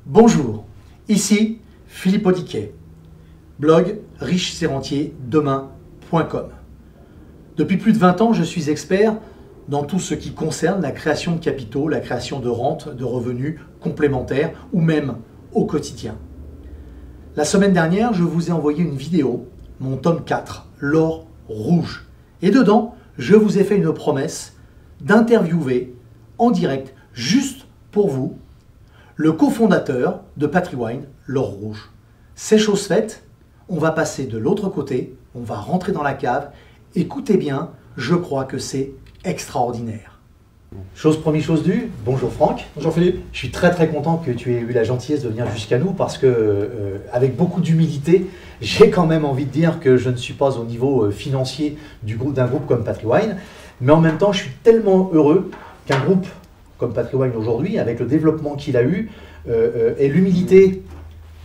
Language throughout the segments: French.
Bonjour, ici Philippe Audiquet, blog richeserrentierdemain.com. Depuis plus de 20 ans, je suis expert dans tout ce qui concerne la création de capitaux, la création de rentes, de revenus complémentaires ou même au quotidien. La semaine dernière, je vous ai envoyé une vidéo, mon tome 4, l'or rouge. Et dedans, je vous ai fait une promesse d'interviewer en direct, juste pour vous, le cofondateur de Patrywine, l'or rouge. C'est chose faite, on va passer de l'autre côté, on va rentrer dans la cave. Écoutez bien, je crois que c'est extraordinaire. Chose promis, chose due. Bonjour Franck. Bonjour Philippe. Je suis très content que tu aies eu la gentillesse de venir jusqu'à nous parce que, avec beaucoup d'humilité, j'ai quand même envie de dire que je ne suis pas au niveau financier d'un groupe comme Patrywine, mais en même temps, je suis tellement heureux qu'un groupe comme Patrywine aujourd'hui, avec le développement qu'il a eu, et l'humilité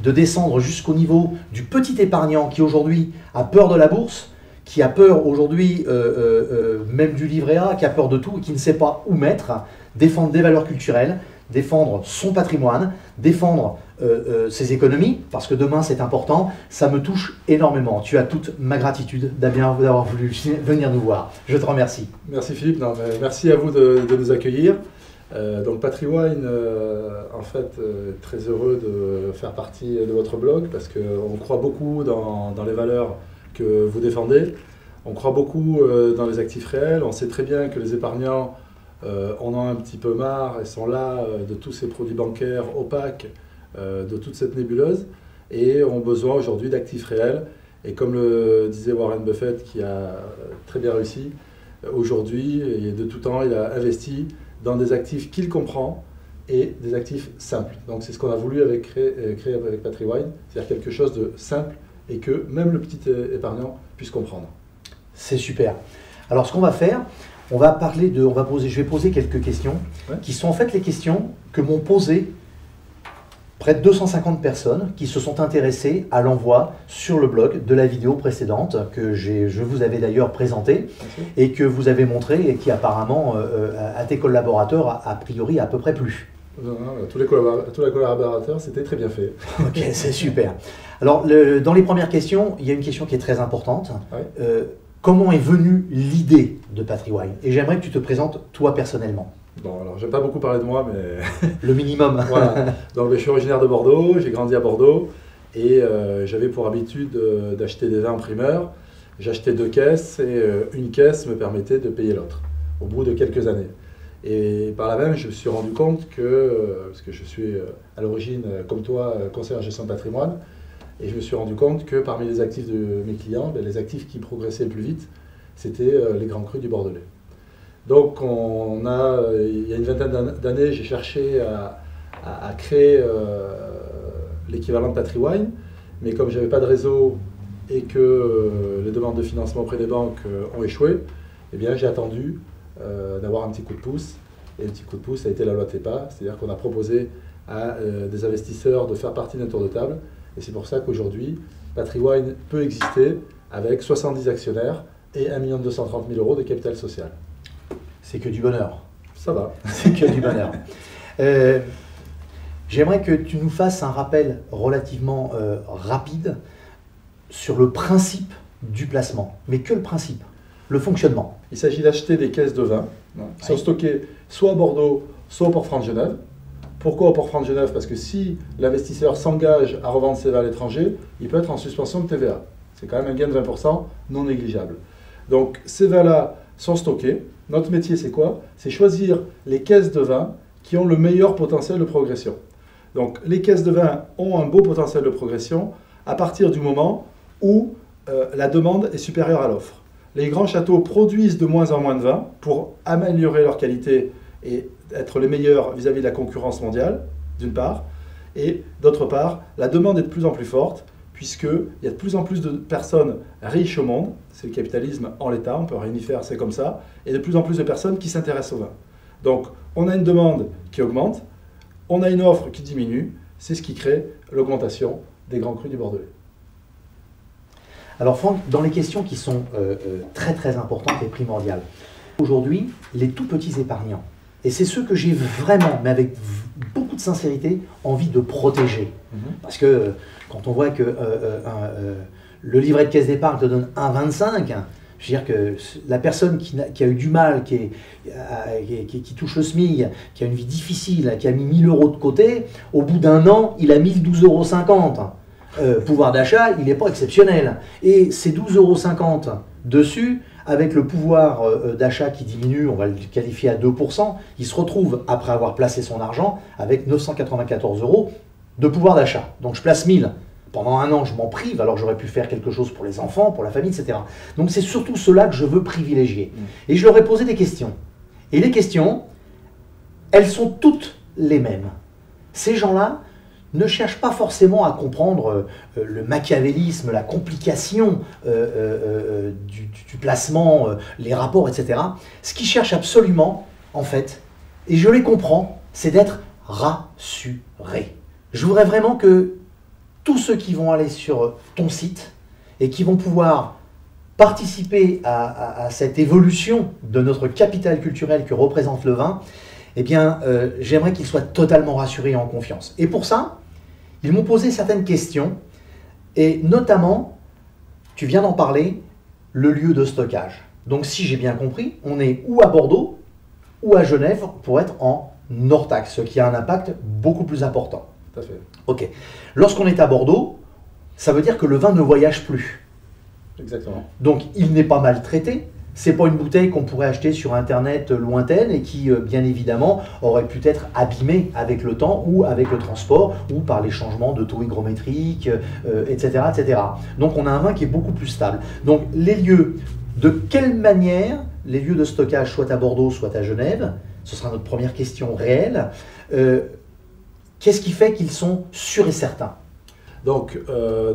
de descendre jusqu'au niveau du petit épargnant qui aujourd'hui a peur de la bourse, qui a peur aujourd'hui même du livret A, qui a peur de tout, et qui ne sait pas où mettre, défendre des valeurs culturelles, défendre son patrimoine, défendre ses économies, parce que demain c'est important, ça me touche énormément. Tu as toute ma gratitude d'avoir voulu venir nous voir. Je te remercie. Merci Philippe, merci à vous de nous accueillir. Donc Patrywine, en fait, très heureux de faire partie de votre blog, parce qu'on croit beaucoup dans les valeurs que vous défendez. On croit beaucoup dans les actifs réels. On sait très bien que les épargnants en ont un petit peu marre et sont là de tous ces produits bancaires opaques, de toute cette nébuleuse, et ont besoin aujourd'hui d'actifs réels. Et comme le disait Warren Buffett, qui a très bien réussi, aujourd'hui et de tout temps, il a investi dans des actifs qu'il comprend et des actifs simples. Donc c'est ce qu'on a voulu créer avec Patrywine, c'est-à-dire quelque chose de simple et que même le petit épargnant puisse comprendre. C'est super. Alors ce qu'on va faire, je vais poser quelques questions, qui sont en fait les questions que m'ont posées près de 250 personnes qui se sont intéressées à l'envoi sur le blog de la vidéo précédente que je vous avais d'ailleurs présentée et que vous avez montré et qui apparemment à tes collaborateurs a priori à peu près plu. Non, tous les collaborateurs, c'était très bien fait. Ok, c'est super. Alors, dans les premières questions, il y a une question qui est très importante. Comment est venue l'idée de Patrywine? Et j'aimerais que tu te présentes toi personnellement. Bon, alors, j'aime pas beaucoup parler de moi, mais... Le minimum. Voilà. Donc, je suis originaire de Bordeaux, j'ai grandi à Bordeaux, et j'avais pour habitude d'acheter des vins en primeur. J'achetais 2 caisses, et une caisse me permettait de payer l'autre, au bout de quelques années. Et par là même, je me suis rendu compte que, parce que je suis à l'origine, comme toi, conseiller en gestion de patrimoine, et je me suis rendu compte que parmi les actifs de mes clients, les actifs qui progressaient le plus vite, c'était les grands crus du Bordelais. Donc il y a une vingtaine d'années, j'ai cherché à créer l'équivalent de Patrywine, mais comme je n'avais pas de réseau et que les demandes de financement auprès des banques ont échoué, eh bien j'ai attendu d'avoir un petit coup de pouce, et le petit coup de pouce a été la loi TEPA, c'est-à-dire qu'on a proposé à des investisseurs de faire partie d'un tour de table, et c'est pour ça qu'aujourd'hui, Patrywine peut exister avec 70 actionnaires et 1 230 000 € de capital social. C'est que du bonheur. Ça va. C'est que du bonheur. J'aimerais que tu nous fasses un rappel relativement rapide sur le principe du placement. Mais que le principe, le fonctionnement. Il s'agit d'acheter des caisses de vin qui sont stockées soit à Bordeaux, soit au Port-Franc-de-Genève. Pourquoi au Port-Franc-de-Genève? Parce que si l'investisseur s'engage à revendre ses vins à l'étranger, il peut être en suspension de TVA. C'est quand même un gain de 20% non négligeable. Donc ces vins-là sont stockés. Notre métier, c'est quoi? C'est choisir les caisses de vin qui ont le meilleur potentiel de progression. Donc les caisses de vin ont un beau potentiel de progression à partir du moment où la demande est supérieure à l'offre. Les grands châteaux produisent de moins en moins de vin pour améliorer leur qualité et être les meilleurs vis-à-vis de la concurrence mondiale, d'une part, et d'autre part, la demande est de plus en plus forte, puisqu'il y a de plus en plus de personnes riches au monde, c'est le capitalisme en l'état, on ne peut rien y faire, c'est comme ça, et de plus en plus de personnes qui s'intéressent au vin. Donc, on a une demande qui augmente, on a une offre qui diminue, c'est ce qui crée l'augmentation des grands crus du Bordelais. Alors Franck, dans les questions qui sont très importantes et primordiales, aujourd'hui, les tout petits épargnants, Et c'est ceux que j'ai vraiment, mais avec beaucoup de sincérité, envie de protéger. Parce que quand on voit que le livret de caisse d'épargne te donne 1,25, je veux dire que la personne qui a eu du mal, qui touche le SMIC, qui a une vie difficile, qui a mis 1 000 € de côté, au bout d'un an, il a 1 12,50 €. Pouvoir d'achat, il n'est pas exceptionnel. Et ces 12,50 € dessus, avec le pouvoir d'achat qui diminue, on va le qualifier à 2%, il se retrouve, après avoir placé son argent, avec 994 € de pouvoir d'achat. Donc je place 1000. Pendant un an, je m'en prive, alors j'aurais pu faire quelque chose pour les enfants, pour la famille, etc. Donc c'est surtout cela que je veux privilégier. Et je leur ai posé des questions. Et les questions, elles sont toutes les mêmes. Ces gens-là ne cherchent pas forcément à comprendre le machiavélisme, la complication du placement, les rapports, etc. Ce qu'ils cherchent absolument, en fait, et je les comprends, c'est d'être rassurés. Je voudrais vraiment que tous ceux qui vont aller sur ton site et qui vont pouvoir participer à cette évolution de notre capital culturel que représente le vin, eh bien, j'aimerais qu'ils soient totalement rassurés et en confiance. Et pour ça, ils m'ont posé certaines questions, et notamment, tu viens d'en parler, le lieu de stockage. Donc, si j'ai bien compris, on est ou à Bordeaux ou à Genève pour être en Nortax, ce qui a un impact beaucoup plus important. Tout à fait. Ok. Lorsqu'on est à Bordeaux, ça veut dire que le vin ne voyage plus. Exactement. Donc, il n'est pas maltraité. C'est pas une bouteille qu'on pourrait acheter sur Internet lointaine et qui, bien évidemment, aurait pu être abîmée avec le temps ou avec le transport ou par les changements de taux hygrométriques, etc., etc. Donc, on a un vin qui est beaucoup plus stable. Donc, les lieux, de quelle manière les lieux de stockage, soit à Bordeaux, soit à Genève, ce sera notre première question réelle. Qu'est-ce qui fait qu'ils sont sûrs et certains? Donc,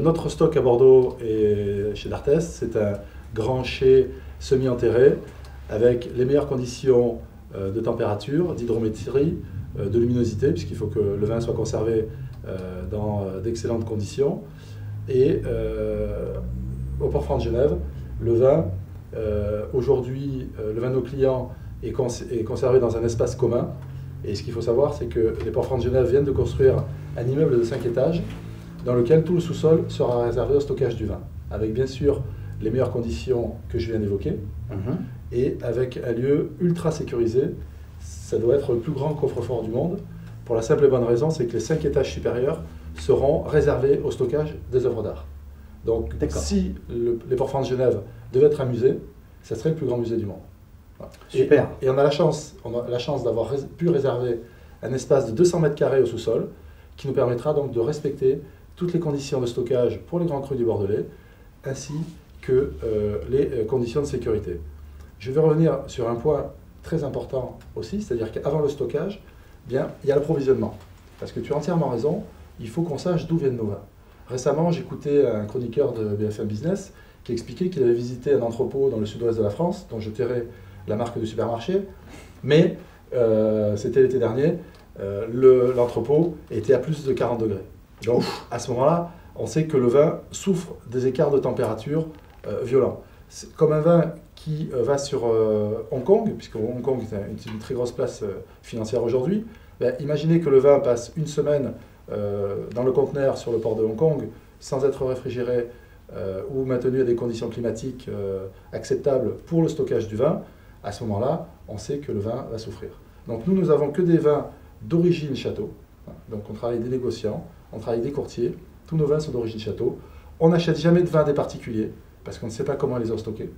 notre stock à Bordeaux et chez D'Arthez, c'est un grand chai semi-enterré avec les meilleures conditions de température, d'hydrométrie, de luminosité, puisqu'il faut que le vin soit conservé dans d'excellentes conditions. Et au Port-Franc de Genève, le vin, aujourd'hui, le vin de nos clients est conservé dans un espace commun. Et ce qu'il faut savoir, c'est que les Port-Franc de Genève viennent de construire un immeuble de 5 étages dans lequel tout le sous-sol sera réservé au stockage du vin, avec bien sûr les meilleures conditions que je viens d'évoquer, et avec un lieu ultra sécurisé. Ça doit être le plus grand coffre-fort du monde, pour la simple et bonne raison, c'est que les 5 étages supérieurs seront réservés au stockage des œuvres d'art. Donc si les Port-Franc de Genève devaient être un musée, ça serait le plus grand musée du monde. Voilà. Super. Et on a la chance d'avoir pu réserver un espace de 200 mètres carrés au sous-sol, qui nous permettra donc de respecter toutes les conditions de stockage pour les grands crus du Bordelais, ainsi que les conditions de sécurité. Je vais revenir sur un point très important aussi, c'est-à-dire qu'avant le stockage, bien, il y a l'approvisionnement. Parce que tu as entièrement raison, il faut qu'on sache d'où viennent nos vins. Récemment, j'écoutais un chroniqueur de BFM Business qui expliquait qu'il avait visité un entrepôt dans le sud-ouest de la France, dont je tairai la marque du supermarché, mais c'était l'été dernier, l'entrepôt était à plus de 40 degrés. Donc à ce moment-là, on sait que le vin souffre des écarts de température violents. C'est comme un vin qui va sur Hong Kong, puisque Hong Kong est une très grosse place financière aujourd'hui. Ben, imaginez que le vin passe une semaine dans le conteneur sur le port de Hong Kong sans être réfrigéré ou maintenu à des conditions climatiques acceptables pour le stockage du vin. À ce moment-là, on sait que le vin va souffrir. Donc nous n'avons que des vins d'origine château. Donc on travaille des négociants, on travaille des courtiers. Tous nos vins sont d'origine château. On n'achète jamais de vin des particuliers parce qu'on ne sait pas comment ils ont stocké.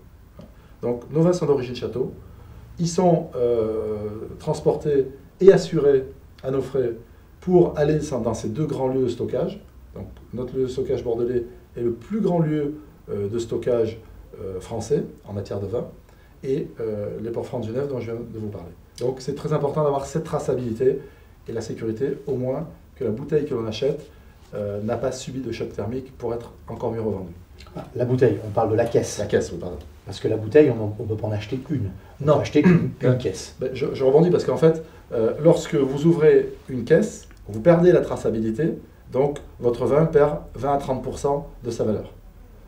Donc nos vins sont d'origine château. Ils sont transportés et assurés à nos frais pour aller dans ces 2 grands lieux de stockage. Donc notre lieu de stockage bordelais est le plus grand lieu de stockage français en matière de vin, et les Port-Franc de Genève dont je viens de vous parler. Donc c'est très important d'avoir cette traçabilité et la sécurité, au moins que la bouteille que l'on achète n'a pas subi de choc thermique pour être encore mieux revendue. La bouteille, on parle de la caisse. La caisse, oui, pardon. Parce que la bouteille, on ne peut pas en acheter qu'une. On peut acheter qu'une caisse. Ben, je rebondis parce qu'en fait, lorsque vous ouvrez une caisse, vous perdez la traçabilité, donc votre vin perd 20 à 30% de sa valeur.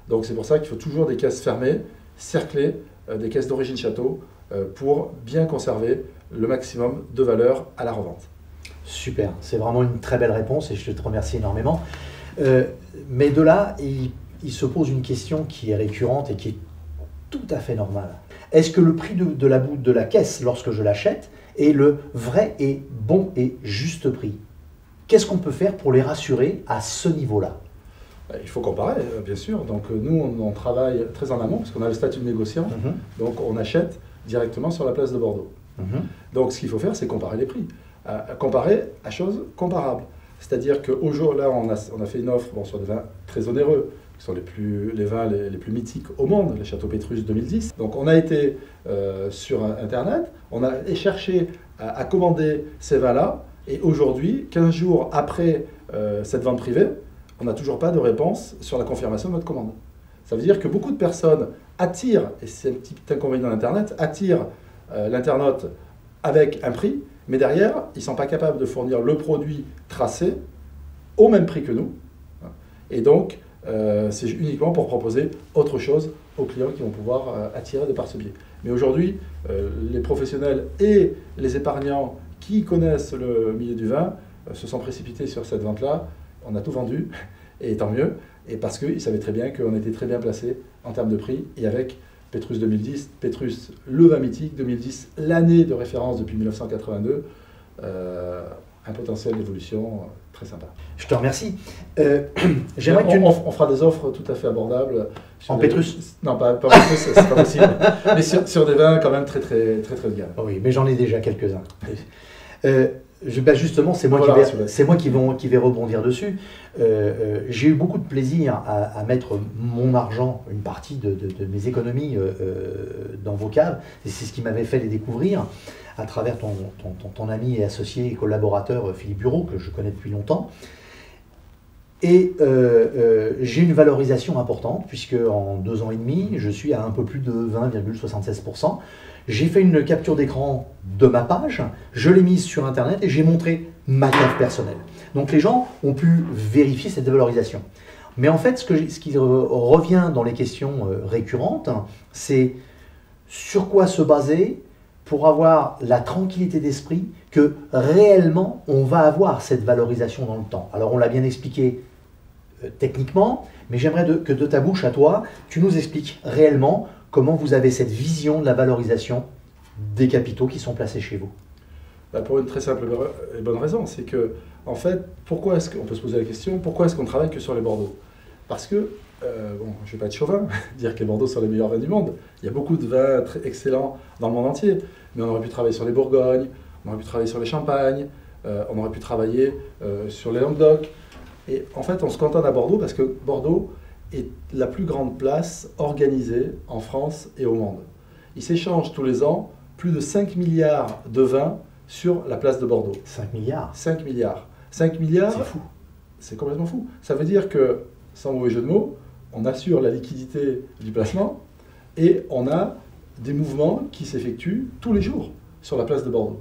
Donc c'est pour ça qu'il faut toujours des caisses fermées, cerclées, des caisses d'origine château, pour bien conserver le maximum de valeur à la revente. Super, c'est vraiment une très belle réponse et je te remercie énormément. Mais de là, il se pose une question qui est récurrente et qui est tout à fait normale. Est-ce que le prix de la caisse lorsque je l'achète est le vrai et bon et juste prix? Qu'est-ce qu'on peut faire pour les rassurer à ce niveau-là? Il faut comparer, bien sûr. Donc nous, on travaille très en amont parce qu'on a le statut de négociant. Donc on achète directement sur la place de Bordeaux. Donc ce qu'il faut faire, c'est comparer les prix. Comparer à choses comparables. C'est-à-dire qu'au jour, là, on a fait une offre sur des vins très onéreux, qui sont les vins les plus mythiques au monde, les Château Pétrus 2010. Donc on a été sur Internet, on a cherché à commander ces vins-là, et aujourd'hui, 15 jours après cette vente privée, on n'a toujours pas de réponse sur la confirmation de notre commande. Ça veut dire que beaucoup de personnes attirent, et c'est un petit inconvénient d'Internet, attirent l'internaute avec un prix, mais derrière, ils ne sont pas capables de fournir le produit tracé au même prix que nous. Et donc, c'est uniquement pour proposer autre chose aux clients qui vont pouvoir attirer de par ce biais. Mais aujourd'hui, les professionnels et les épargnants qui connaissent le milieu du vin se sont précipités sur cette vente-là. On a tout vendu, et tant mieux, et parce qu'ils savaient très bien qu'on était très bien placé en termes de prix, et avec Pétrus 2010, Pétrus le vin mythique 2010, l'année de référence depuis 1982, un potentiel d'évolution très sympa. Je te remercie. On fera des offres tout à fait abordables. En Pétrus? Non, pas en Pétrus, c'est pas possible. Mais sur des vins quand même très de gamme. Oui, mais j'en ai déjà quelques-uns. Justement, c'est moi, qui vais rebondir dessus. J'ai eu beaucoup de plaisir à mettre mon argent, une partie de mes économies dans vos caves. Et c'est ce qui m'avait fait les découvrir à travers ton ami et associé et collaborateur Philippe Bureau, que je connais depuis longtemps. Et j'ai une valorisation importante, puisque en 2 ans et demi, je suis à un peu plus de 20,76%. J'ai fait une capture d'écran de ma page, je l'ai mise sur Internet et j'ai montré ma cave personnelle. Donc les gens ont pu vérifier cette valorisation. Mais en fait, ce qui revient dans les questions récurrentes, c'est sur quoi se baser pour avoir la tranquillité d'esprit que réellement on va avoir cette valorisation dans le temps. Alors on l'a bien expliqué techniquement, mais j'aimerais que de ta bouche à toi, tu nous expliques réellement comment vous avez cette vision de la valorisation des capitaux qui sont placés chez vous. Pour une très simple et bonne raison, c'est que, en fait, pourquoi est-ce qu'on peut se poser la question, pourquoi est-ce qu'on travaille que sur les Bordeaux? Parce que, je ne vais pas être chauvin, dire que les Bordeaux sont les meilleurs vins du monde. Il y a beaucoup de vins très excellents dans le monde entier, mais on aurait pu travailler sur les Bourgognes, on aurait pu travailler sur les Champagnes, on aurait pu travailler sur les Languedoc. Et en fait, on se cantonne à Bordeaux parce que Bordeaux est la plus grande place organisée en France et au monde. Il s'échange tous les ans plus de 5 milliards de vins sur la place de Bordeaux. 5 milliards 5 milliards. 5 milliards, c'est fou. C'est complètement fou. Ça veut dire que, sans mauvais jeu de mots, on assure la liquidité du placement et on a des mouvements qui s'effectuent tous les jours sur la place de Bordeaux.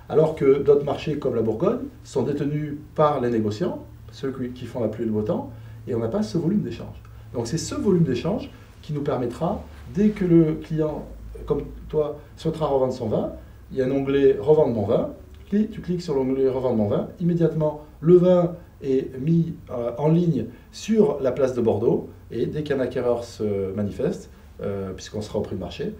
Alors que d'autres marchés comme la Bourgogne sont détenus par les négociants, ceux qui font la pluie et le beau temps, et on n'a pas ce volume d'échange. Donc c'est ce volume d'échange qui nous permettra, dès que le client, comme toi, souhaitera revendre son vin, il y a un onglet « Revendre mon vin », tu cliques sur l'onglet « Revendre mon vin », immédiatement le vin est mis en ligne sur la place de Bordeaux, et dès qu'un acquéreur se manifeste, puisqu'on sera au prix de marché,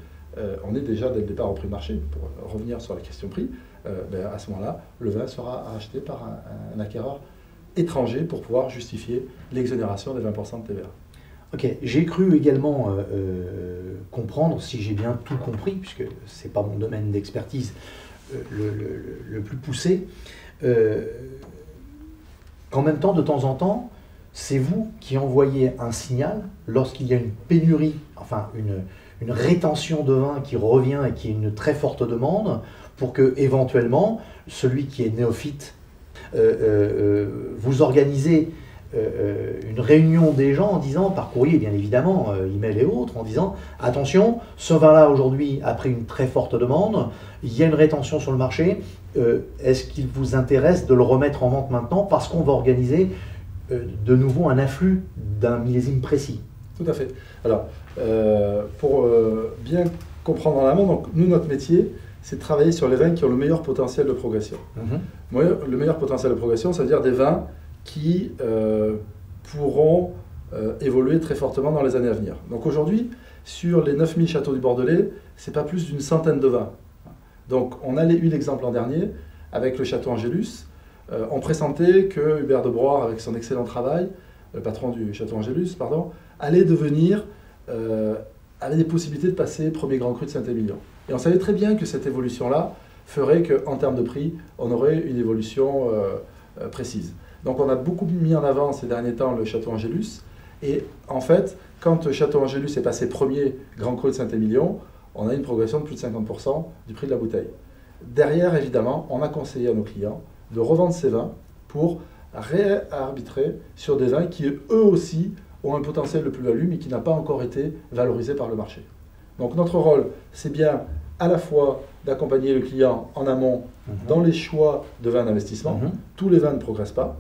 on est déjà dès le départ au prix de marché, pour revenir sur la question prix, à ce moment-là, le vin sera acheté par un acquéreur étranger pour pouvoir justifier l'exonération des 20% de TVA. Ok, j'ai cru également comprendre, si j'ai bien tout compris, puisque ce n'est pas mon domaine d'expertise le plus poussé, qu'en même temps, de temps en temps, c'est vous qui envoyez un signal lorsqu'il y a une pénurie, enfin une rétention de vin qui revient et qui est une très forte demande, pour que éventuellement celui qui est néophyte, vous organisez une réunion des gens en disant, par courrier bien évidemment, email et autres, en disant attention, ce vin-là aujourd'hui a pris une très forte demande, il y a une rétention sur le marché, est-ce qu'il vous intéresse de le remettre en vente maintenant parce qu'on va organiser de nouveau un afflux d'un millésime précis? Tout à fait. Alors, pour bien comprendre en amont, donc, nous, notre métier, c'est de travailler sur les vins qui ont le meilleur potentiel de progression. Le meilleur potentiel de progression, ça veut dire des vins qui pourront évoluer très fortement dans les années à venir. Donc aujourd'hui, sur les 9000 châteaux du Bordelais, c'est pas plus d'une centaine de vins. Donc on a eu l'exemple l'an dernier avec le château Angélus. On pressentait que Hubert de Broire, avec son excellent travail, le patron du château Angélus, pardon, allait devenir, avait des possibilités de passer premier grand cru de Saint-Émilion. Et on savait très bien que cette évolution-là ferait qu'en termes de prix, on aurait une évolution précise. Donc on a beaucoup mis en avant ces derniers temps le château Angélus. Et en fait, quand le château Angélus est passé premier grand cru de Saint-Émilion, on a une progression de plus de 50% du prix de la bouteille. Derrière, évidemment, on a conseillé à nos clients de revendre ces vins pour réarbitrer sur des vins qui, eux aussi, ont un potentiel de plus-value, mais qui n'a pas encore été valorisé par le marché. Donc notre rôle, c'est bien à la fois d'accompagner le client en amont dans les choix de vins d'investissement. Tous les vins ne progressent pas.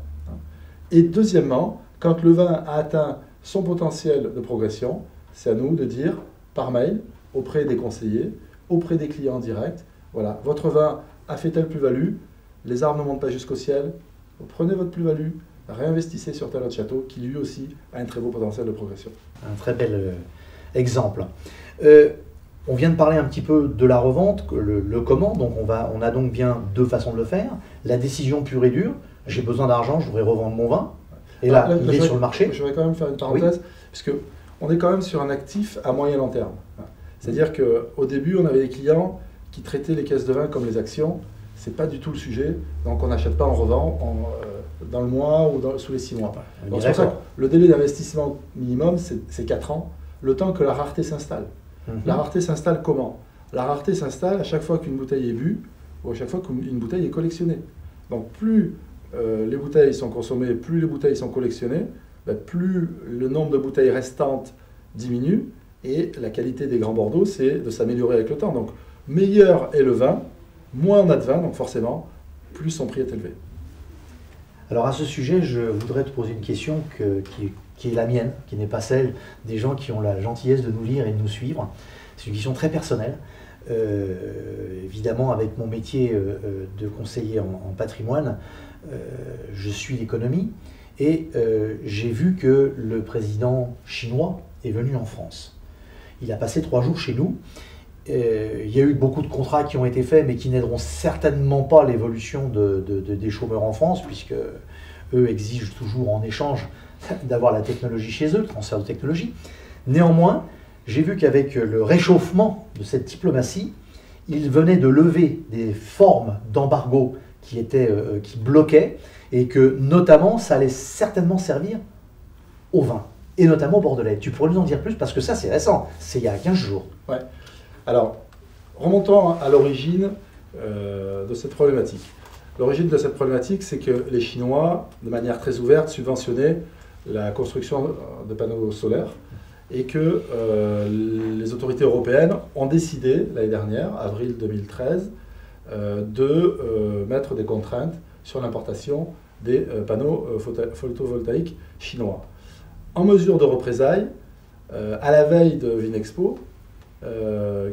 Et deuxièmement, quand le vin a atteint son potentiel de progression, c'est à nous de dire par mail, auprès des conseillers, auprès des clients directs, voilà, votre vin a fait telle plus-value, les arbres ne montent pas jusqu'au ciel, vous prenez votre plus-value, réinvestissez sur tel autre château qui lui aussi a un très beau potentiel de progression. Un très bel exemple. On vient de parler un petit peu de la revente, le comment, donc on a donc bien deux façons de le faire. La décision pure et dure, j'ai besoin d'argent, je voudrais revendre mon vin, et là, il est sur le marché. Je voudrais quand même faire une parenthèse, puisque on est quand même sur un actif à moyen long terme. C'est-à-dire qu'au début, on avait des clients qui traitaient les caisses de vin comme les actions. Ce n'est pas du tout le sujet. Donc on n'achète pas, on revend dans le mois ou sous les 6 mois. Donc, c'est pour ça que le délai d'investissement minimum, c'est 4 ans, le temps que la rareté s'installe. La rareté s'installe comment? La rareté s'installe à chaque fois qu'une bouteille est bue ou à chaque fois qu'une bouteille est collectionnée. Donc plus les bouteilles sont consommées, plus les bouteilles sont collectionnées, plus le nombre de bouteilles restantes diminue et la qualité des grands Bordeaux, c'est de s'améliorer avec le temps. Donc meilleur est le vin, moins on a de vin, donc forcément, plus son prix est élevé. Alors à ce sujet, je voudrais te poser une question qui est la mienne, qui n'est pas celle des gens qui ont la gentillesse de nous lire et de nous suivre. C'est une question très personnelle. Évidemment, avec mon métier de conseiller en patrimoine, je suis l'économie et j'ai vu que le président chinois est venu en France. Il a passé 3 jours chez nous. Il y a eu beaucoup de contrats qui ont été faits, mais qui n'aideront certainement pas l'évolution des chômeurs en France, puisque eux exigent toujours en échange d'avoir la technologie chez eux, le transfert de technologie. Néanmoins, j'ai vu qu'avec le réchauffement de cette diplomatie, il venait de lever des formes d'embargo qui bloquaient, et que notamment, ça allait certainement servir au vin, et notamment au Bordelais. Tu pourrais nous en dire plus, parce que ça, c'est récent, c'est il y a 15 jours. Ouais. Alors, remontons à l'origine de cette problématique. L'origine de cette problématique, c'est que les Chinois, de manière très ouverte, subventionnaient la construction de panneaux solaires et que les autorités européennes ont décidé, l'année dernière, avril 2013, de mettre des contraintes sur l'importation des panneaux photovoltaïques chinois. En mesure de représailles, à la veille de Vinexpo,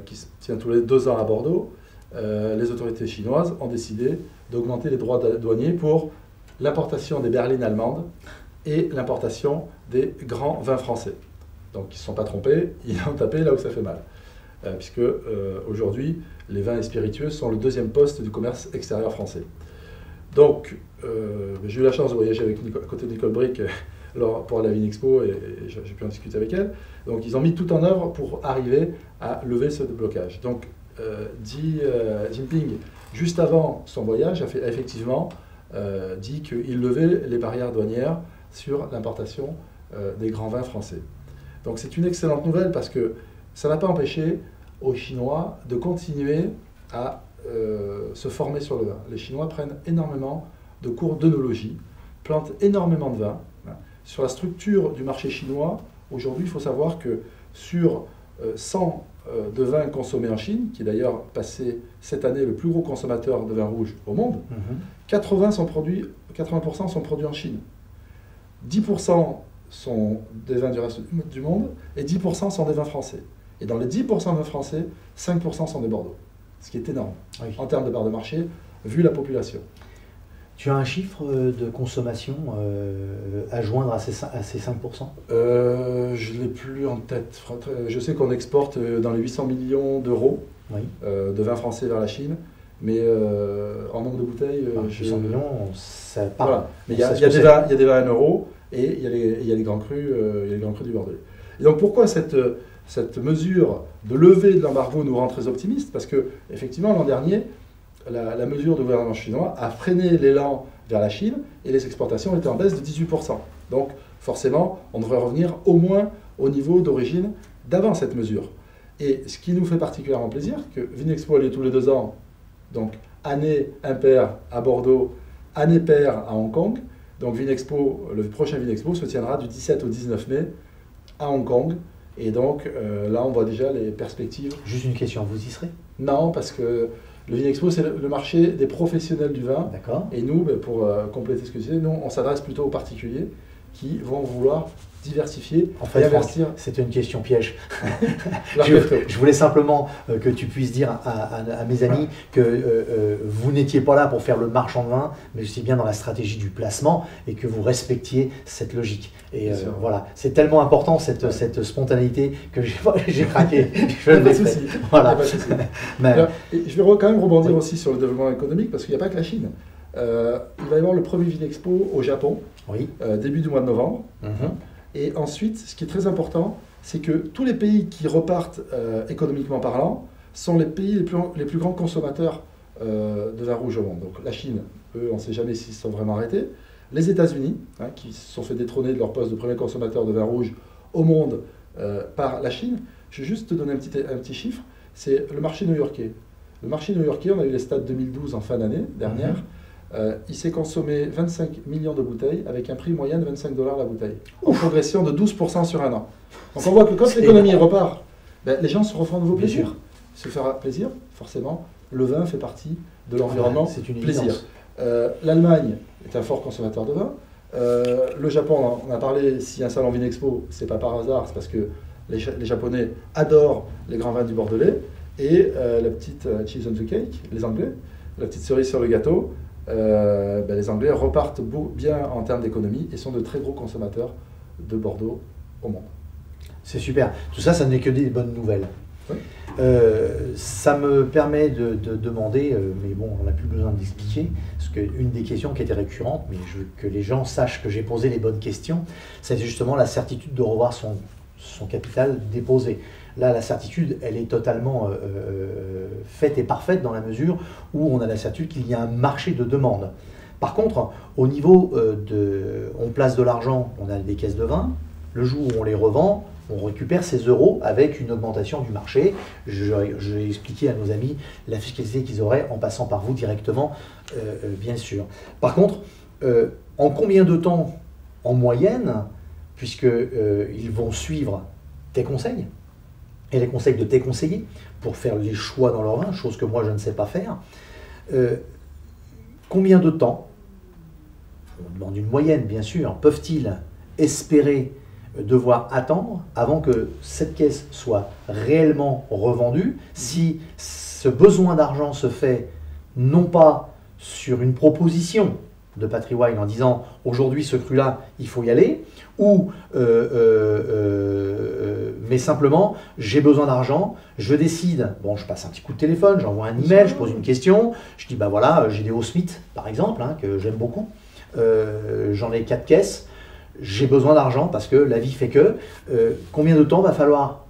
qui se tient tous les 2 ans à Bordeaux, les autorités chinoises ont décidé d'augmenter les droits douaniers pour l'importation des berlines allemandes et l'importation des grands vins français. Donc ils ne se sont pas trompés, ils ont tapé là où ça fait mal. Puisque aujourd'hui, les vins et spiritueux sont le 2e poste du commerce extérieur français. Donc j'ai eu la chance de voyager à côté de Nicole Brick pour aller à Vinexpo et j'ai pu en discuter avec elle. Donc ils ont mis tout en œuvre pour arriver à lever ce blocage. Donc Xi Jinping, juste avant son voyage, a effectivement dit qu'il levait les barrières douanières sur l'importation des grands vins français. Donc c'est une excellente nouvelle parce que ça n'a pas empêché aux Chinois de continuer à se former sur le vin. Les Chinois prennent énormément de cours d'œnologie, plantent énormément de vin. Sur la structure du marché chinois, aujourd'hui, il faut savoir que sur 100 de vin consommé en Chine, qui est d'ailleurs passé cette année le plus gros consommateur de vin rouge au monde, 80% sont produits en Chine. 10% sont des vins du reste du monde et 10% sont des vins français. Et dans les 10% de vins français, 5% sont des Bordeaux. ce qui est énorme Oui. en termes de part de marché, vu la population. Tu as un chiffre de consommation à joindre à ces 5%? Je ne l'ai plus en tête. Je sais qu'on exporte dans les 800 millions d'euros Oui. de vin français vers la Chine, mais en nombre de bouteilles... 800 millions, ça part. Voilà. Mais il y a des vins à 1 euro et il y a les grands crus du Bordelais. Et donc pourquoi cette mesure de levée de l'embargo nous rend très optimistes? Parce que effectivement l'an dernier, la mesure du gouvernement chinois a freiné l'élan vers la Chine et les exportations étaient en baisse de 18%. Donc forcément, on devrait revenir au moins au niveau d'origine d'avant cette mesure. Et ce qui nous fait particulièrement plaisir, que Vinexpo a lieu tous les 2 ans, donc année impaire à Bordeaux, année paire à Hong Kong. Donc Vinexpo, le prochain Vinexpo se tiendra du 17 au 19 mai à Hong Kong. Et donc là, on voit déjà les perspectives. Juste une question, vous y serez? Non, parce que le Vinexpo, c'est le marché des professionnels du vin. D'accord. Et nous, pour compléter ce que je disais, nous, on s'adresse plutôt aux particuliers qui vont vouloir diversifier en fait, et investir. C'était une question piège. je voulais simplement que tu puisses dire à mes amis que vous n'étiez pas là pour faire le marchand de vin, mais c'est bien dans la stratégie du placement et que vous respectiez cette logique. Et voilà, c'est tellement important cette spontanéité que j'ai craqué. Je pas de souci. Voilà. Alors, je vais quand même rebondir aussi sur le développement économique parce qu'il n'y a pas que la Chine. Il va y avoir le premier Vinexpo au Japon, début du mois de novembre. Et ensuite, ce qui est très important, c'est que tous les pays qui repartent économiquement parlant sont les pays les plus grands consommateurs de vin rouge au monde. Donc la Chine, eux, on ne sait jamais s'ils se sont vraiment arrêtés. Les États-Unis, qui se sont fait détrôner de leur poste de premier consommateur de vin rouge au monde par la Chine. Je vais juste te donner un petit chiffre, c'est le marché new-yorkais. Le marché new-yorkais, on a eu les stats 2012 en fin d'année dernière. Il s'est consommé 25 millions de bouteilles avec un prix moyen de 25 $ la bouteille, en progression de 12% sur un an. Donc on voit que quand l'économie repart, les gens se refont un nouveau plaisir. Se faire plaisir, forcément, le vin fait partie de l'environnement plaisir. L'Allemagne est un fort consommateur de vin. Le Japon, on a parlé, s'il y a un salon Vinexpo, c'est pas par hasard, c'est parce que les Japonais adorent les grands vins du Bordelais. Et la petite cheese on the cake, les Anglais, la petite cerise sur le gâteau, les Anglais repartent bien en termes d'économie et sont de très gros consommateurs de Bordeaux au monde. C'est super. Tout ça, ça n'est que des bonnes nouvelles. Oui. Ça me permet de demander, mais bon, on n'a plus besoin d'expliquer, parce qu'une des questions qui était récurrente, mais je veux que les gens sachent que j'ai posé les bonnes questions, c'est justement la certitude de revoir son capital déposé. Là, la certitude, elle est totalement faite et parfaite dans la mesure où on a la certitude qu'il y a un marché de demande. Par contre, au niveau on place de l'argent, on a des caisses de vin, le jour où on les revend, on récupère ces euros avec une augmentation du marché. J'ai expliqué à nos amis la fiscalité qu'ils auraient en passant par vous directement, bien sûr. Par contre, en combien de temps, en moyenne, puisqu'ils vont suivre tes conseils, et les conseils de tes conseillers pour faire les choix dans leur vin, chose que moi je ne sais pas faire. Combien de temps, on demande une moyenne bien sûr, peuvent-ils espérer devoir attendre avant que cette caisse soit réellement revendue, si ce besoin d'argent se fait non pas sur une proposition de Patry Wine en disant aujourd'hui ce cru-là, il faut y aller, ou mais simplement j'ai besoin d'argent, je décide, bon je passe un petit coup de téléphone, j'envoie un email, je pose une question, je dis bah voilà, j'ai des Smith par exemple, que j'aime beaucoup, j'en ai 4 caisses, j'ai besoin d'argent parce que la vie fait que, combien de temps va falloir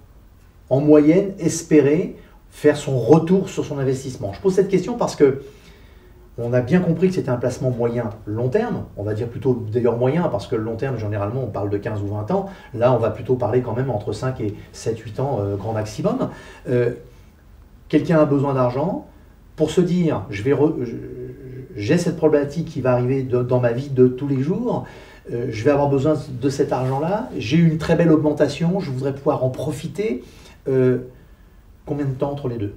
en moyenne espérer faire son retour sur son investissement? Je pose cette question parce que on a bien compris que c'était un placement moyen long terme, on va dire plutôt d'ailleurs moyen, parce que le long terme, généralement, on parle de 15 ou 20 ans. Là, on va plutôt parler quand même entre 5 et 7-8 ans, grand maximum. Quelqu'un a besoin d'argent pour se dire, j'ai cette problématique qui va arriver dans ma vie de tous les jours, je vais avoir besoin de cet argent-là, j'ai eu une très belle augmentation, je voudrais pouvoir en profiter. Combien de temps entre les deux?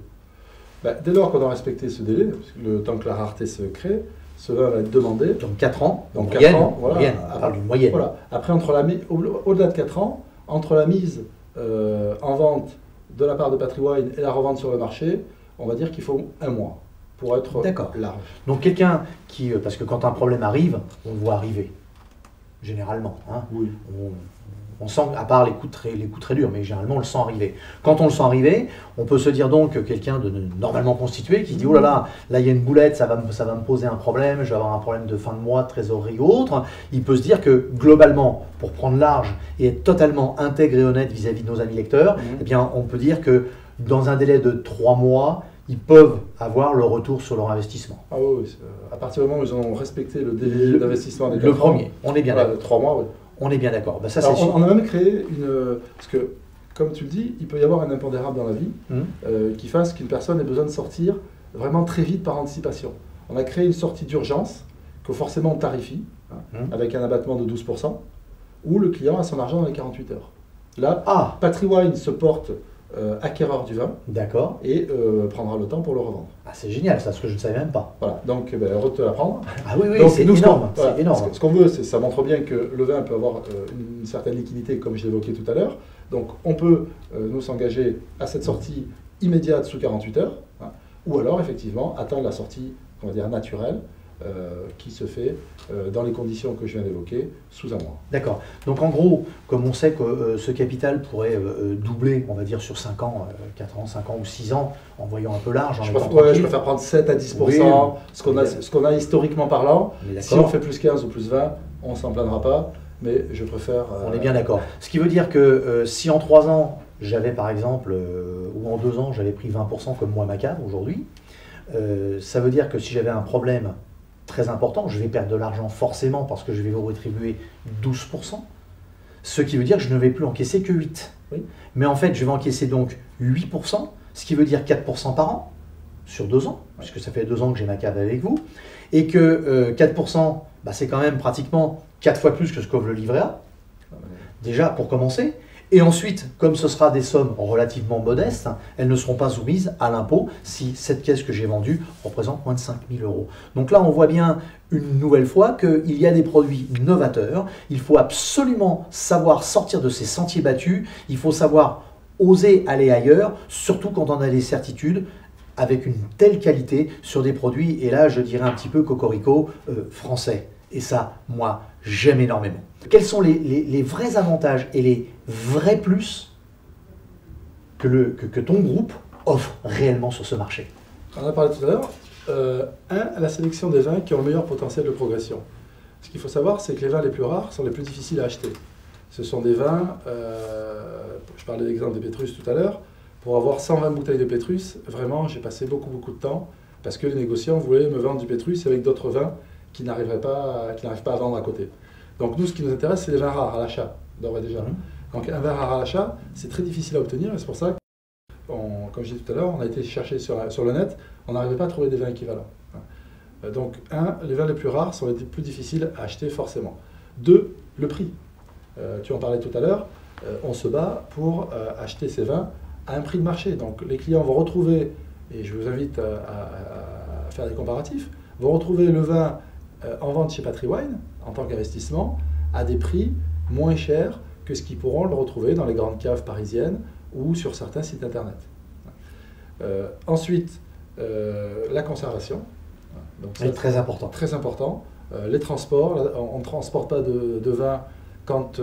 Dès lors qu'on a respecté ce délai, le temps que la rareté se crée, cela va être demandé. Donc 4 ans, donc 4 ans, voilà. Moyenne, on parle d'une moyenne. Voilà. Après, au-delà de 4 ans, entre la mise en vente de la part de Patry Wine et la revente sur le marché, on va dire qu'il faut un mois pour être large. Donc quelqu'un qui, parce que quand un problème arrive, on le voit arriver, généralement. Hein. Oui. On sent, à part les coups très durs, mais généralement on le sent arriver. Quand on le sent arriver, on peut se dire donc que quelqu'un de normalement constitué qui se dit oh là il y a une boulette, ça va me poser un problème, je vais avoir un problème de fin de mois, de trésorerie ou autre. Il peut se dire que globalement, pour prendre large et être totalement intègre et honnête vis-à-vis de nos amis lecteurs, eh bien on peut dire que dans un délai de 3 mois, ils peuvent avoir le retour sur leur investissement. Ah oui, à partir du moment où ils ont respecté le délai d'investissement des 4 le premier, on est bien d'accord. 3 mois, oui. On est bien d'accord. Ben on a même créé une... Parce que, comme tu le dis, il peut y avoir un impondérable dans la vie qui fasse qu'une personne ait besoin de sortir vraiment très vite par anticipation. On a créé une sortie d'urgence que forcément on tarifie, avec un abattement de 12%, où le client a son argent dans les 48 heures. Là, PatriWine se porte acquéreur du vin. D'accord. Et prendra le temps pour le revendre. Ah, c'est génial, ça, ce que je ne savais même pas. Voilà, donc heureux de te l'apprendre. Ah oui, c'est énorme. Voilà, énorme. Ce qu'on veut, ça montre bien que le vin peut avoir une certaine liquidité, comme je l'évoquais tout à l'heure. Donc on peut nous s'engager à cette sortie immédiate sous 48 heures, ou alors effectivement attendre la sortie, on va dire naturelle, qui se fait dans les conditions que je viens d'évoquer, sous un mois. D'accord. Donc en gros, comme on sait que ce capital pourrait doubler, on va dire sur 5 ans, 4 ans, 5 ans ou 6 ans, en voyant un peu large, je préfère prendre 7 à 10%, ce qu'on a historiquement parlant. Si on fait plus 15 ou plus 20, on ne s'en plaindra pas, mais je préfère... On est bien d'accord. Ce qui veut dire que si en 3 ans, j'avais par exemple, ou en 2 ans, j'avais pris 20% comme moi ma cave aujourd'hui, ça veut dire que si j'avais un problème très important, je vais perdre de l'argent forcément parce que je vais vous rétribuer 12%, ce qui veut dire que je ne vais plus encaisser que 8%. Oui. Mais en fait, je vais encaisser donc 8%, ce qui veut dire 4% par an, sur 2 ans, puisque ça fait 2 ans que j'ai ma cave avec vous, et que 4%, c'est quand même pratiquement 4 fois plus que ce qu'offre le livret A, déjà pour commencer. Et ensuite, comme ce sera des sommes relativement modestes, elles ne seront pas soumises à l'impôt si cette caisse que j'ai vendue représente moins de 5 000 €. Donc là, on voit bien une nouvelle fois qu'il y a des produits novateurs. Il faut absolument savoir sortir de ces sentiers battus. Il faut savoir oser aller ailleurs, surtout quand on a des certitudes avec une telle qualité sur des produits. Et là, je dirais un petit peu cocorico français. Et ça, moi, j'aime énormément. Quels sont les vrais avantages et les vrais plus que ton groupe offre réellement sur ce marché? On en a parlé tout à l'heure. La sélection des vins qui ont le meilleur potentiel de progression. Ce qu'il faut savoir, c'est que les vins les plus rares sont les plus difficiles à acheter. Ce sont des vins, je parlais d'exemple des Pétrus tout à l'heure, pour avoir 120 bouteilles de Pétrus, vraiment, j'ai passé beaucoup de temps, parce que les négociants voulaient me vendre du Pétrus avec d'autres vins qui n'arrivent pas à vendre à côté. Donc nous, ce qui nous intéresse, c'est les vins rares à l'achat, d'ores et déjà. Donc un vin rare à l'achat, c'est très difficile à obtenir, et c'est pour ça que, comme je disais tout à l'heure, on a été chercher sur le net, on n'arrivait pas à trouver des vins équivalents. Donc les vins les plus rares sont les plus difficiles à acheter forcément. 2, le prix. Tu en parlais tout à l'heure, on se bat pour acheter ces vins à un prix de marché. Donc les clients vont retrouver, et je vous invite à faire des comparatifs, vont retrouver le vin en vente chez PatriWine, en tant qu'investissement, à des prix moins chers que ce qu'ils pourront le retrouver dans les grandes caves parisiennes ou sur certains sites internet. Ensuite, la conservation. Donc c'est très important. Très important. Les transports, on ne transporte pas de vin quand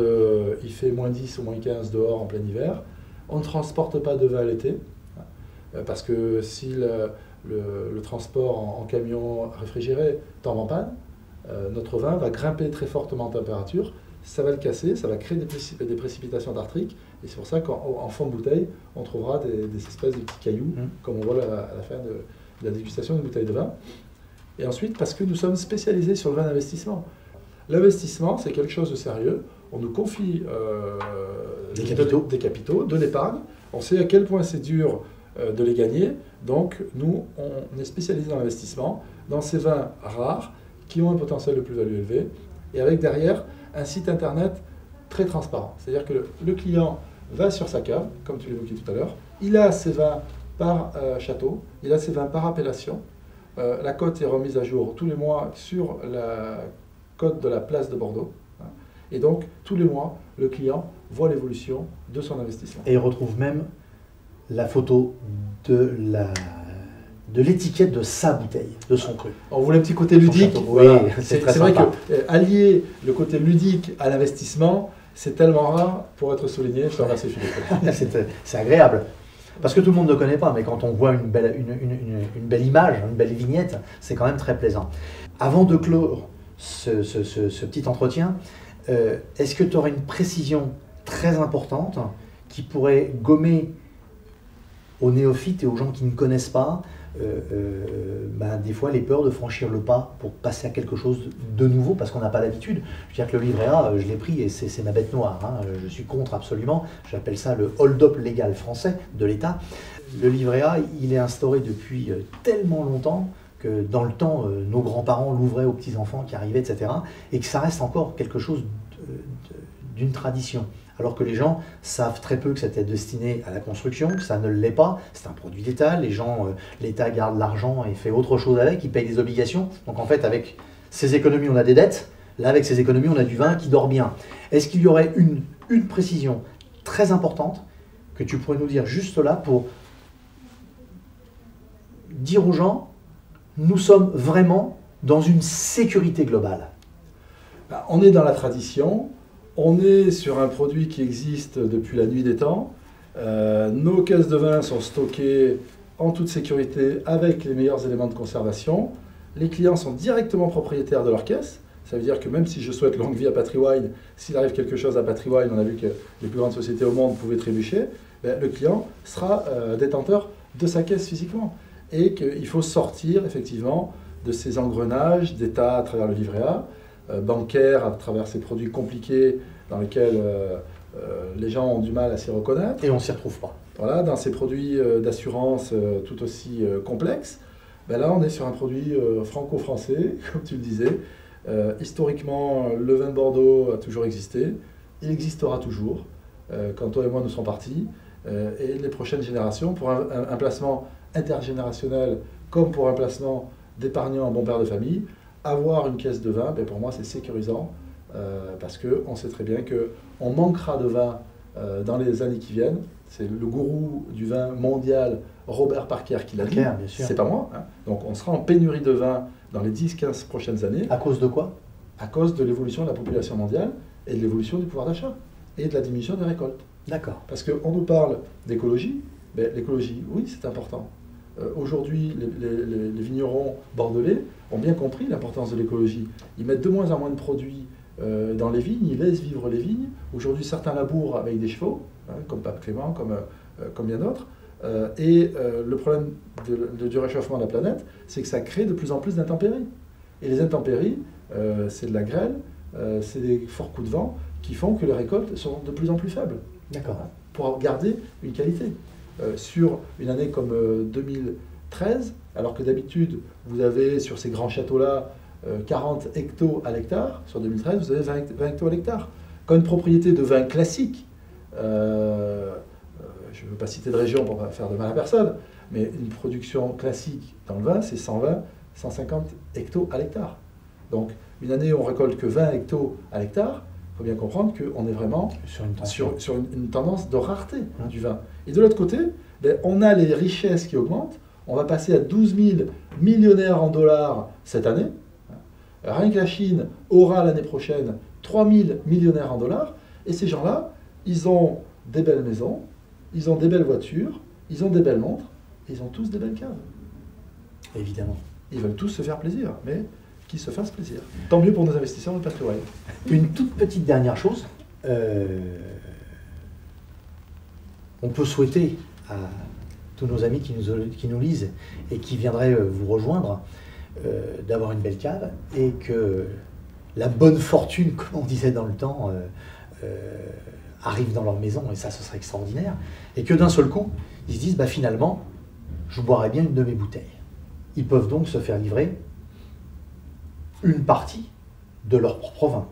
il fait moins 10 ou moins 15 dehors en plein hiver. On ne transporte pas de vin l'été, parce que si le transport en camion réfrigéré tombe en panne, notre vin va grimper très fortement en température, ça va le casser, ça va créer des précipitations dartriques, et c'est pour ça qu'en fond de bouteille, on trouvera des espèces de petits cailloux, comme on voit à la fin de la dégustation d'une bouteille de vin. Et ensuite, parce que nous sommes spécialisés sur le vin d'investissement. L'investissement, c'est quelque chose de sérieux. On nous confie des capitaux, de l'épargne. On sait à quel point c'est dur de les gagner. Donc, nous, on est spécialisés dans l'investissement, dans ces vins rares qui ont un potentiel de plus-value élevé, et avec derrière un site internet très transparent. C'est-à-dire que le client va sur sa cave, comme tu l'évoquais tout à l'heure, il a ses vins par château, il a ses vins par appellation. La cote est remise à jour tous les mois sur la cote de la place de Bordeaux. Et donc, tous les mois, le client voit l'évolution de son investissement. Et il retrouve même la photo de de l'étiquette de sa bouteille, de son cru. On voulait un petit côté ludique. Oui, voilà. c'est vrai que allier le côté ludique à l'investissement, c'est tellement rare pour être souligné. Je te remercie, Philippe. C'est agréable. Parce que tout le monde ne connaît pas, mais quand on voit une belle image, une belle vignette, c'est quand même très plaisant. Avant de clore ce petit entretien, est-ce que tu aurais une précision très importante qui pourrait gommer aux néophytes et aux gens qui ne connaissent pas des fois les peurs de franchir le pas pour passer à quelque chose de nouveau parce qu'on n'a pas l'habitude. Je veux dire que le livret A, je l'ai pris et c'est ma bête noire, hein. Je suis contre absolument, j'appelle ça le hold-up légal français de l'État. Le livret A, il est instauré depuis tellement longtemps que dans le temps, nos grands-parents l'ouvraient aux petits-enfants qui arrivaient, etc. Et que ça reste encore quelque chose d'une tradition. Alors que les gens savent très peu que c'était destiné à la construction, que ça ne l'est pas, c'est un produit d'État, l'État garde l'argent et fait autre chose avec, il paye des obligations. Donc en fait, avec ces économies, on a des dettes, là avec ces économies, on a du vin qui dort bien. Est-ce qu'il y aurait une précision très importante que tu pourrais nous dire juste là pour dire aux gens, nous sommes vraiment dans une sécurité globale? On est dans la tradition. On est sur un produit qui existe depuis la nuit des temps. Nos caisses de vin sont stockées en toute sécurité avec les meilleurs éléments de conservation. Les clients sont directement propriétaires de leur caisse. Ça veut dire que même si je souhaite longue vie à PatriWine, s'il arrive quelque chose à PatriWine, on a vu que les plus grandes sociétés au monde pouvaient trébucher, le client sera détenteur de sa caisse physiquement. Et qu'il faut sortir effectivement de ces engrenages d'État à travers le livret A, bancaire à travers ces produits compliqués dans lesquels les gens ont du mal à s'y reconnaître. Et on ne s'y retrouve pas. Voilà, dans ces produits d'assurance tout aussi complexes, là on est sur un produit franco-français, comme tu le disais. Historiquement, le vin de Bordeaux a toujours existé, il existera toujours, quand toi et moi nous serons partis, et les prochaines générations, pour un placement intergénérationnel comme pour un placement d'épargnant en bon père de famille, avoir une caisse de vin, pour moi c'est sécurisant, parce qu'on sait très bien qu'on manquera de vin dans les années qui viennent. C'est le gourou du vin mondial, Robert Parker, qui l'a dit, c'est pas moi. Hein. Donc on sera en pénurie de vin dans les 10-15 prochaines années. À cause de quoi? À cause de l'évolution de la population mondiale et de l'évolution du pouvoir d'achat et de la diminution des récoltes. D'accord. Parce qu'on nous parle d'écologie, l'écologie, oui, c'est important. Aujourd'hui, les vignerons bordelais ont bien compris l'importance de l'écologie. Ils mettent de moins en moins de produits dans les vignes, ils laissent vivre les vignes. Aujourd'hui, certains labourent avec des chevaux, hein, comme Pape Clément, comme bien d'autres. Le problème du réchauffement de la planète, c'est que ça crée de plus en plus d'intempéries. Et les intempéries, c'est de la grêle, c'est des forts coups de vent qui font que les récoltes sont de plus en plus faibles. D'accord. Pour garder une qualité. Sur une année comme 2013, alors que d'habitude, vous avez sur ces grands châteaux-là 40 hectos à l'hectare, sur 2013, vous avez 20 hectos à l'hectare. Quand une propriété de vin classique, je ne veux pas citer de région pour ne pas faire de mal à personne, mais une production classique dans le vin, c'est 120, 150 hectos à l'hectare. Donc, une année où on récolte que 20 hectos à l'hectare, il faut bien comprendre qu'on est vraiment sur une tendance de rareté du vin. Et de l'autre côté, on a les richesses qui augmentent. On va passer à 12 000 millionnaires en dollars cette année. Rien que la Chine aura l'année prochaine 3 000 millionnaires en dollars. Et ces gens-là, ils ont des belles maisons, ils ont des belles voitures, ils ont des belles montres, et ils ont tous des belles caves. Évidemment. Ils veulent tous se faire plaisir, mais qu'ils se fassent plaisir. Tant mieux pour nos investisseurs de PatriWine. Une toute petite dernière chose. On peut souhaiter à tous nos amis qui nous lisent et qui viendraient vous rejoindre d'avoir une belle cave et que la bonne fortune, comme on disait dans le temps, arrive dans leur maison, et ça, ce serait extraordinaire, et que d'un seul coup, ils se disent, finalement, je boirais bien une de mes bouteilles. Ils peuvent donc se faire livrer une partie de leur propre vin.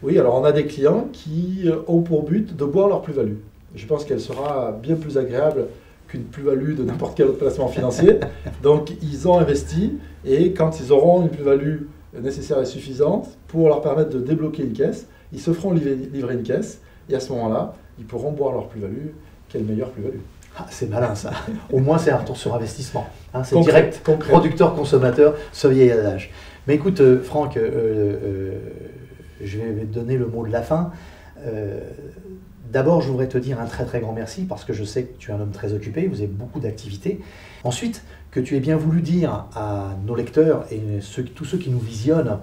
Oui, alors on a des clients qui ont pour but de boire leur plus-value. Je pense qu'elle sera bien plus agréable qu'une plus-value de n'importe quel autre placement financier. Donc ils ont investi, et quand ils auront une plus-value nécessaire et suffisante pour leur permettre de débloquer une caisse, ils se feront livrer une caisse, et à ce moment-là, ils pourront boire leur plus-value. Quelle meilleure plus-value! Ah, c'est malin ça. Au moins c'est un retour sur investissement. Hein, c'est Concret, direct, concret. producteur-consommateur, ce vieil adage. Mais écoute Franck, je vais te donner le mot de la fin. D'abord, je voudrais te dire un très très grand merci parce que je sais que tu es un homme très occupé, vous avez beaucoup d'activités. Ensuite, que tu aies bien voulu dire à nos lecteurs et tous ceux qui nous visionnent,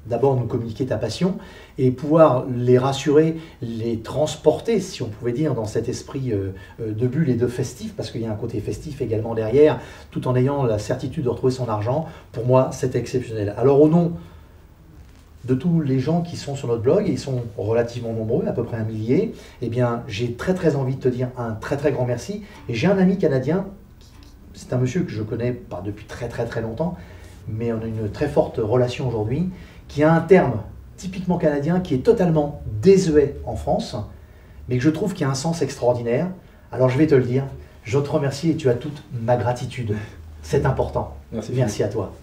d'abord nous communiquer ta passion et pouvoir les rassurer, les transporter, si on pouvait dire, dans cet esprit de bulle et de festif, parce qu'il y a un côté festif également derrière, tout en ayant la certitude de retrouver son argent. Pour moi, c'est exceptionnel. Alors au nom de tous les gens qui sont sur notre blog, et ils sont relativement nombreux, à peu près 1 millier, eh bien, j'ai très très envie de te dire un très très grand merci. Et j'ai un ami canadien, c'est un monsieur que je connais pas depuis très très très longtemps, mais on a une très forte relation aujourd'hui, qui a un terme typiquement canadien qui est totalement désuet en France, mais que je trouve qui a un sens extraordinaire. Alors je vais te le dire, je te remercie et tu as toute ma gratitude. C'est important. Merci. Merci à toi.